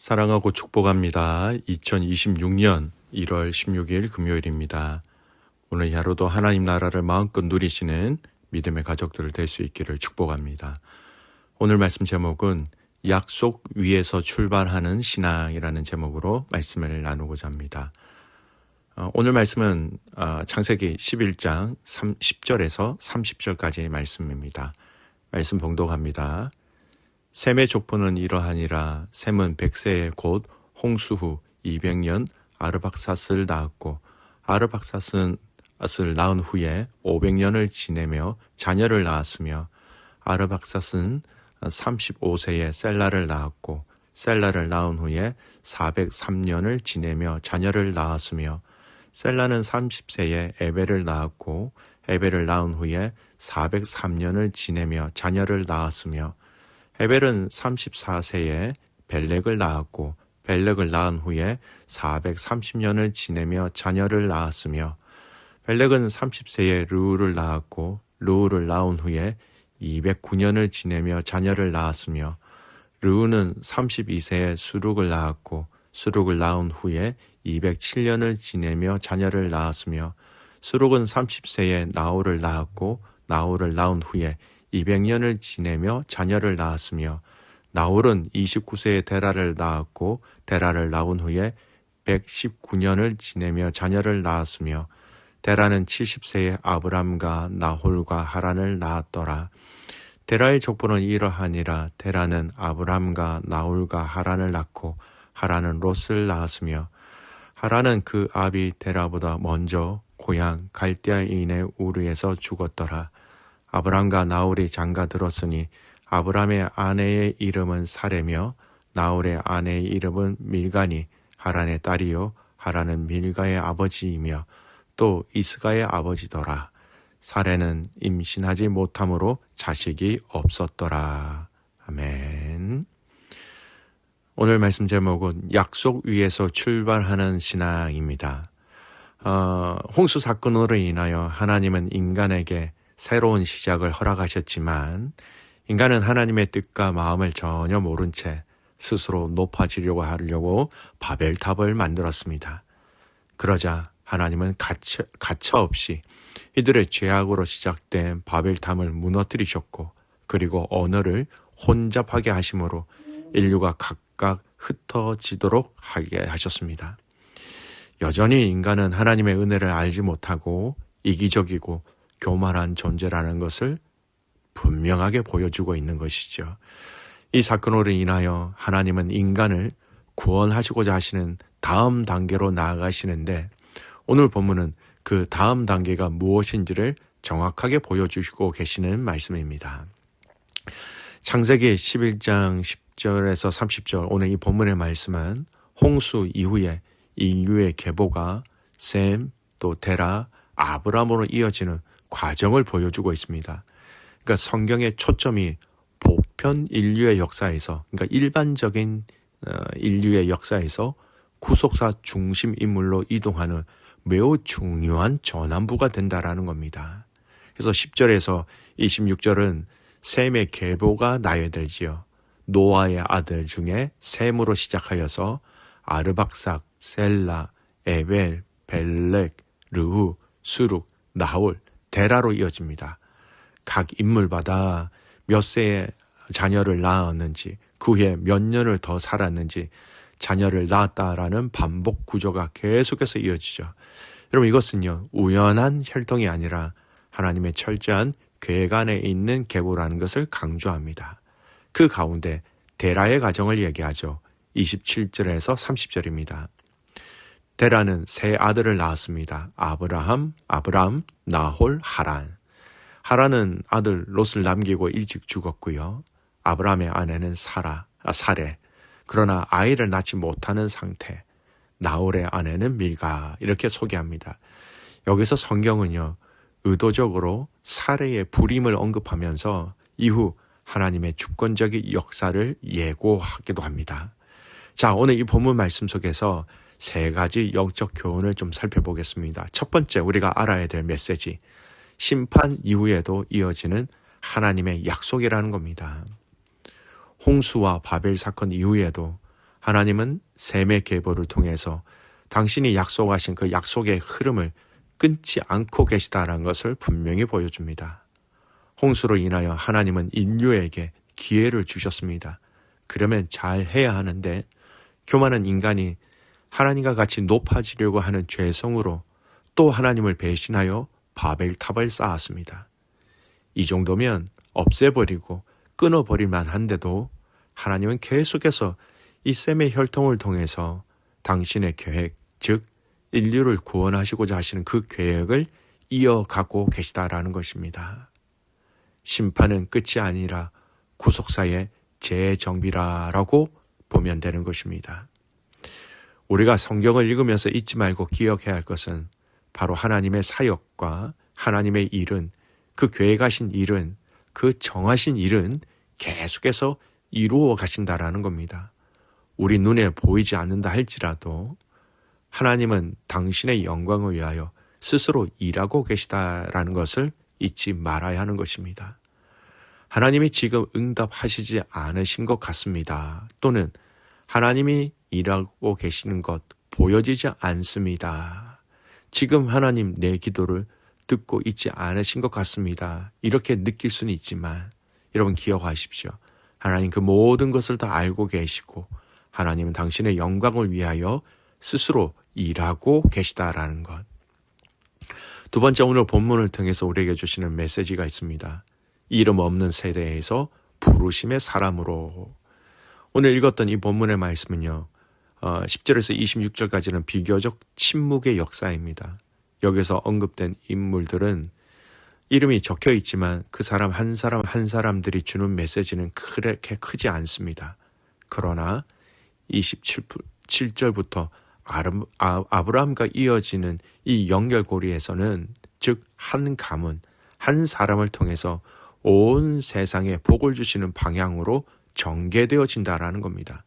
사랑하고 축복합니다. 2026년 1월 16일 금요일입니다. 오늘 하루도 하나님 나라를 마음껏 누리시는 믿음의 가족들 될 수 있기를 축복합니다. 오늘 말씀 제목은 약속 위에서 출발하는 신앙이라는 제목으로 말씀을 나누고자 합니다. 오늘 말씀은 창세기 11장 10절에서 30절까지의 말씀입니다. 말씀 봉독합니다. 셈의 족보는 이러하니라. 셈은 100세에 곧 홍수 후 200년 아르박삿을 낳았고, 아르박삿을 낳은 후에 500년을 지내며 자녀를 낳았으며, 아르박삿은 35세에 셀라를 낳았고, 셀라를 낳은 후에 403년을 지내며 자녀를 낳았으며, 셀라는 30세에 에벨을 낳았고, 에벨을 낳은 후에 403년을 지내며 자녀를 낳았으며, 에벨은 34세에 벨렉을 낳았고, 벨렉을 낳은 후에 430년을 지내며 자녀를 낳았으며, 벨렉은 30세에 르우를 낳았고, 르우를 낳은 후에 209년을 지내며 자녀를 낳았으며, 르우는 32세에 수룩을 낳았고, 수룩을 낳은 후에 207년을 지내며 자녀를 낳았으며, 수룩은 30세에 나홀을 낳았고, 나홀을 낳은 후에 200년을 지내며 자녀를 낳았으며, 나홀은 29세에 데라를 낳았고, 데라를 낳은 후에 119년을 지내며 자녀를 낳았으며, 데라는 70세에 아브람과 나홀과 하란을 낳았더라. 데라의 족보는 이러하니라. 데라는 아브람과 나홀과 하란을 낳고, 하란은 롯을 낳았으며, 하란은 그 아비 데라보다 먼저 고향 갈대아인의 우르에서 죽었더라. 아브람과 나홀이 장가 들었으니 아브람의 아내의 이름은 사레며 나홀의 아내의 이름은 밀가니, 하란의 딸이요 하란은 밀가의 아버지이며 또 이스가의 아버지더라. 사레는 임신하지 못함으로 자식이 없었더라. 아멘. 오늘 말씀 제목은 약속 위에서 출발하는 신앙입니다. 홍수 사건으로 인하여 하나님은 인간에게 새로운 시작을 허락하셨지만, 인간은 하나님의 뜻과 마음을 전혀 모른 채 스스로 높아지려고 하려고 바벨탑을 만들었습니다. 그러자 하나님은 가차없이 이들의 죄악으로 시작된 바벨탑을 무너뜨리셨고, 그리고 언어를 혼잡하게 하심으로 인류가 각각 흩어지도록 하게 하셨습니다. 여전히 인간은 하나님의 은혜를 알지 못하고 이기적이고 교만한 존재라는 것을 분명하게 보여주고 있는 것이죠. 이 사건으로 인하여 하나님은 인간을 구원하시고자 하시는 다음 단계로 나아가시는데, 오늘 본문은 그 다음 단계가 무엇인지를 정확하게 보여주시고 계시는 말씀입니다. 창세기 11장 10절에서 30절, 오늘 이 본문의 말씀은 홍수 이후에 인류의 계보가 셈, 또 데라, 아브람으로 이어지는 과정을 보여주고 있습니다. 그러니까 성경의 초점이 보편 인류의 역사에서, 그러니까 일반적인 인류의 역사에서 구속사 중심 인물로 이동하는 매우 중요한 전환부가 된다라는 겁니다. 그래서 10절에서 26절은 셈의 계보가 나열되지요. 노아의 아들 중에 셈으로 시작하여서 아르박삭, 셀라, 에벨, 벨렉, 르후, 수룩, 나홀, 데라로 이어집니다. 각 인물마다 몇 세의 자녀를 낳았는지, 그 후에 몇 년을 더 살았는지, 자녀를 낳았다라는 반복 구조가 계속해서 이어지죠. 여러분, 이것은요, 우연한 혈통이 아니라 하나님의 철저한 계획 안에 있는 계보라는 것을 강조합니다. 그 가운데 데라의 가정을 얘기하죠. 27절에서 30절입니다. 데라는 세 아들을 낳았습니다. 아브람, 나홀, 하란. 하란은 아들 롯을 남기고 일찍 죽었고요. 아브람의 아내는 사레. 그러나 아이를 낳지 못하는 상태. 나홀의 아내는 밀가. 이렇게 소개합니다. 여기서 성경은요, 의도적으로 사레의 불임을 언급하면서 이후 하나님의 주권적인 역사를 예고하기도 합니다. 자, 오늘 이 본문 말씀 속에서 세 가지 영적 교훈을 좀 살펴보겠습니다. 첫 번째, 우리가 알아야 될 메시지, 심판 이후에도 이어지는 하나님의 약속이라는 겁니다. 홍수와 바벨 사건 이후에도 하나님은 셈의 계보를 통해서 당신이 약속하신 그 약속의 흐름을 끊지 않고 계시다는 것을 분명히 보여줍니다. 홍수로 인하여 하나님은 인류에게 기회를 주셨습니다. 그러면 잘 해야 하는데 교만한 인간이 하나님과 같이 높아지려고 하는 죄성으로 또 하나님을 배신하여 바벨탑을 쌓았습니다. 이 정도면 없애버리고 끊어버릴 만한데도 하나님은 계속해서 이 셈의 혈통을 통해서 당신의 계획, 즉 인류를 구원하시고자 하시는 그 계획을 이어가고 계시다라는 것입니다. 심판은 끝이 아니라 구속사의 재정비라라고 보면 되는 것입니다. 우리가 성경을 읽으면서 잊지 말고 기억해야 할 것은 바로 하나님의 사역과 하나님의 일은, 그 계획하신 일은, 그 정하신 일은 계속해서 이루어 가신다라는 겁니다. 우리 눈에 보이지 않는다 할지라도 하나님은 당신의 영광을 위하여 스스로 일하고 계시다라는 것을 잊지 말아야 하는 것입니다. 하나님이 지금 응답하시지 않으신 것 같습니다. 또는 하나님이 일하고 계시는 것 보여지지 않습니다. 지금 하나님 내 기도를 듣고 있지 않으신 것 같습니다. 이렇게 느낄 수는 있지만 여러분 기억하십시오. 하나님 그 모든 것을 다 알고 계시고 하나님은 당신의 영광을 위하여 스스로 일하고 계시다라는 것. 두 번째, 오늘 본문을 통해서 우리에게 주시는 메시지가 있습니다. 이름 없는 세대에서 부르심의 사람으로. 오늘 읽었던 이 본문의 말씀은요, 10절에서 26절까지는 비교적 침묵의 역사입니다. 여기서 언급된 인물들은 이름이 적혀 있지만 그 사람 한 사람들이 주는 메시지는 그렇게 크지 않습니다. 그러나 27절부터 아브라함과 이어지는 이 연결고리에서는 즉 한 가문, 한 사람을 통해서 온 세상에 복을 주시는 방향으로 전개되어진다라는 겁니다.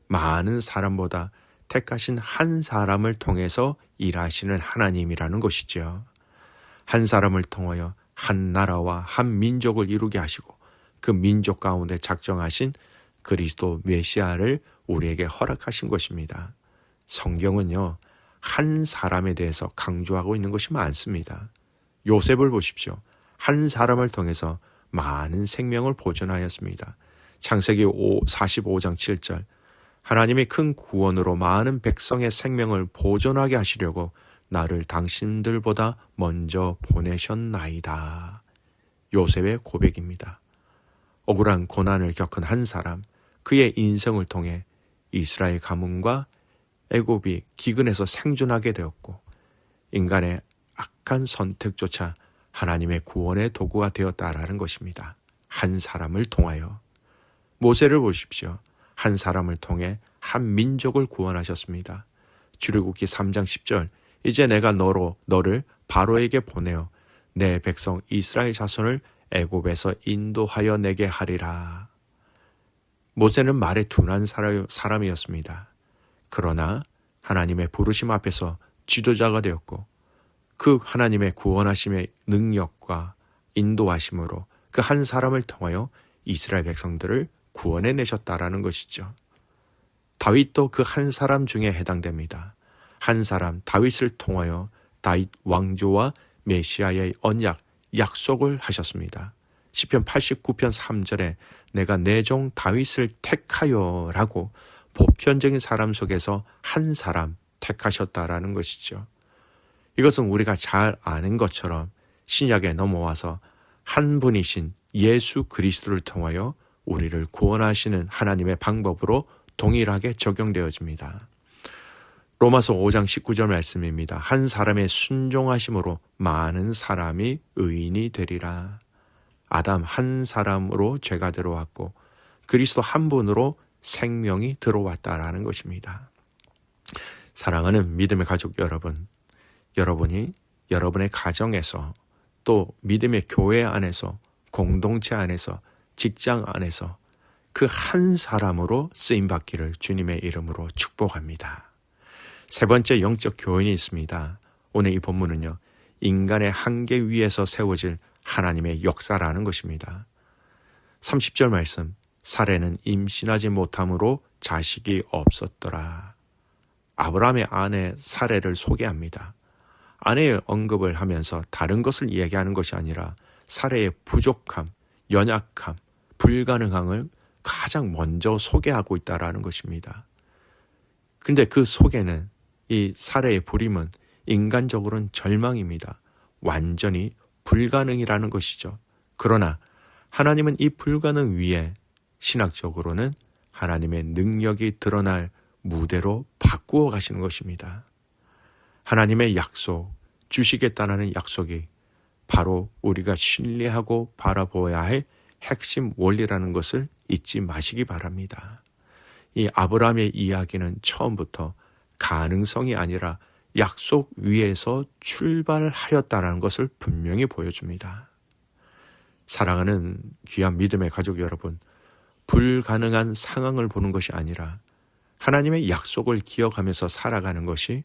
많은 사람보다 택하신 한 사람을 통해서 일하시는 하나님이라는 것이죠. 한 사람을 통하여 한 나라와 한 민족을 이루게 하시고 그 민족 가운데 작정하신 그리스도 메시아를 우리에게 허락하신 것입니다. 성경은요, 한 사람에 대해서 강조하고 있는 것이 많습니다. 요셉을 보십시오. 한 사람을 통해서 많은 생명을 보존하였습니다. 창세기 45장 7절, 하나님이 큰 구원으로 많은 백성의 생명을 보존하게 하시려고 나를 당신들보다 먼저 보내셨나이다. 요셉의 고백입니다. 억울한 고난을 겪은 한 사람, 그의 인생을 통해 이스라엘 가문과 애굽이 기근에서 생존하게 되었고 인간의 악한 선택조차 하나님의 구원의 도구가 되었다라는 것입니다. 한 사람을 통하여. 모세를 보십시오. 한 사람을 통해 한 민족을 구원하셨습니다. 출애굽기 3장 10절, 이제 내가 너를 바로에게 보내어 내 백성 이스라엘 자손을 애굽에서 인도하여 내게 하리라. 모세는 말에 둔한 사람이었습니다. 그러나 하나님의 부르심 앞에서 지도자가 되었고 그 하나님의 구원하심의 능력과 인도하심으로 그 한 사람을 통하여 이스라엘 백성들을 구원해내셨다라는 것이죠. 다윗도 그 한 사람 중에 해당됩니다. 한 사람 다윗을 통하여 다윗 왕조와 메시아의 언약, 약속을 하셨습니다. 시편 89편 3절에 내가 내 종 다윗을 택하여 라고 보편적인 사람 속에서 한 사람 택하셨다라는 것이죠. 이것은 우리가 잘 아는 것처럼 신약에 넘어와서 한 분이신 예수 그리스도를 통하여 우리를 구원하시는 하나님의 방법으로 동일하게 적용되어집니다. 로마서 5장 19절 말씀입니다. 한 사람의 순종하심으로 많은 사람이 의인이 되리라. 아담 한 사람으로 죄가 들어왔고 그리스도 한 분으로 생명이 들어왔다라는 것입니다. 사랑하는 믿음의 가족 여러분, 여러분이 여러분의 가정에서 또 믿음의 교회 안에서 공동체 안에서 직장 안에서 그 한 사람으로 쓰임받기를 주님의 이름으로 축복합니다. 세 번째 영적 교훈이 있습니다. 오늘 이 본문은요, 인간의 한계 위에서 세워질 하나님의 역사라는 것입니다. 30절 말씀, 사레는 임신하지 못함으로 자식이 없었더라. 아브라함의 아내 사레를 소개합니다. 아내의 언급을 하면서 다른 것을 이야기하는 것이 아니라 사레의 부족함, 연약함, 불가능함을 가장 먼저 소개하고 있다라는 것입니다. 근데 그 속에는 이 사레의 불임은 인간적으로는 절망입니다. 완전히 불가능이라는 것이죠. 그러나 하나님은 이 불가능 위에 신학적으로는 하나님의 능력이 드러날 무대로 바꾸어 가시는 것입니다. 하나님의 약속, 주시겠다는 약속이 바로 우리가 신뢰하고 바라보아야 할 핵심 원리라는 것을 잊지 마시기 바랍니다. 이 아브라함의 이야기는 처음부터 가능성이 아니라 약속 위에서 출발하였다는 것을 분명히 보여줍니다. 사랑하는 귀한 믿음의 가족 여러분, 불가능한 상황을 보는 것이 아니라 하나님의 약속을 기억하면서 살아가는 것이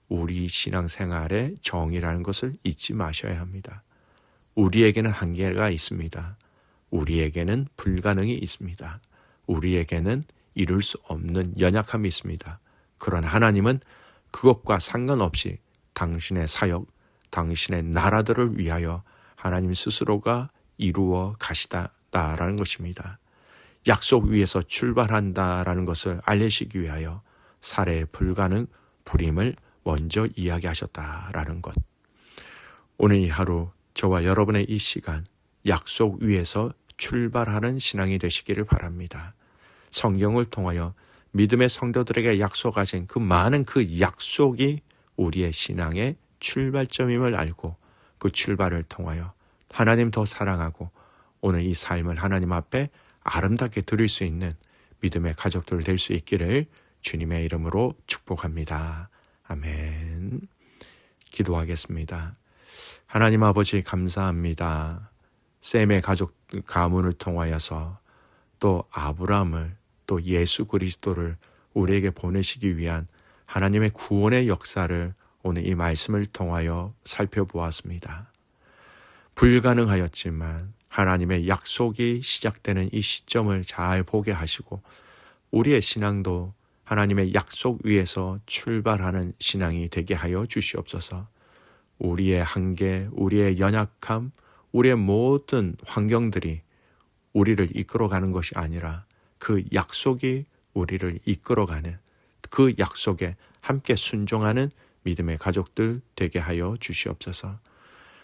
우리 신앙생활의 정의라는 것을 잊지 마셔야 합니다. 우리에게는 한계가 있습니다. 우리에게는 불가능이 있습니다. 우리에게는 이룰 수 없는 연약함이 있습니다. 그러나 하나님은 그것과 상관없이 당신의 사역, 당신의 나라들을 위하여 하나님 스스로가 이루어 가시다라는 것입니다. 약속 위에서 출발한다라는 것을 알리시기 위하여 사례의 불가능, 불임을 먼저 이야기하셨다라는 것. 오늘 이 하루 저와 여러분의 이 시간 약속 위에서 출발하는 신앙이 되시기를 바랍니다. 성경을 통하여 믿음의 성도들에게 약속하신 그 많은 그 약속이 우리의 신앙의 출발점임을 알고 그 출발을 통하여 하나님 더 사랑하고 오늘 이 삶을 하나님 앞에 아름답게 드릴 수 있는 믿음의 가족들 될 수 있기를 주님의 이름으로 축복합니다. 아멘. 기도하겠습니다. 하나님 아버지 감사합니다. 셈의 가족 가문을 통하여서 또 아브라함을 또 예수 그리스도를 우리에게 보내시기 위한 하나님의 구원의 역사를 오늘 이 말씀을 통하여 살펴보았습니다. 불가능하였지만 하나님의 약속이 시작되는 이 시점을 잘 보게 하시고 우리의 신앙도 하나님의 약속 위에서 출발하는 신앙이 되게 하여 주시옵소서. 우리의 한계, 우리의 연약함, 우리의 모든 환경들이 우리를 이끌어가는 것이 아니라 그 약속이 우리를 이끌어가는 그 약속에 함께 순종하는 믿음의 가족들 되게 하여 주시옵소서.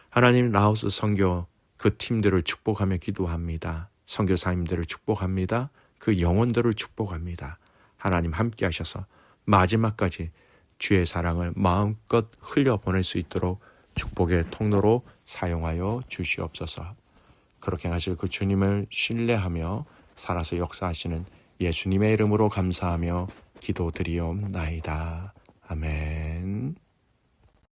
하나님 라오스 선교 그 팀들을 축복하며 기도합니다. 선교사님들을 축복합니다. 그 영혼들을 축복합니다. 하나님 함께 하셔서 마지막까지 주의 사랑을 마음껏 흘려보낼 수 있도록 축복의 통로로 사용하여 주시옵소서. 그렇게 하실 그 주님을 신뢰하며 살아서 역사하시는 예수님의 이름으로 감사하며 기도드리옵나이다. 아멘.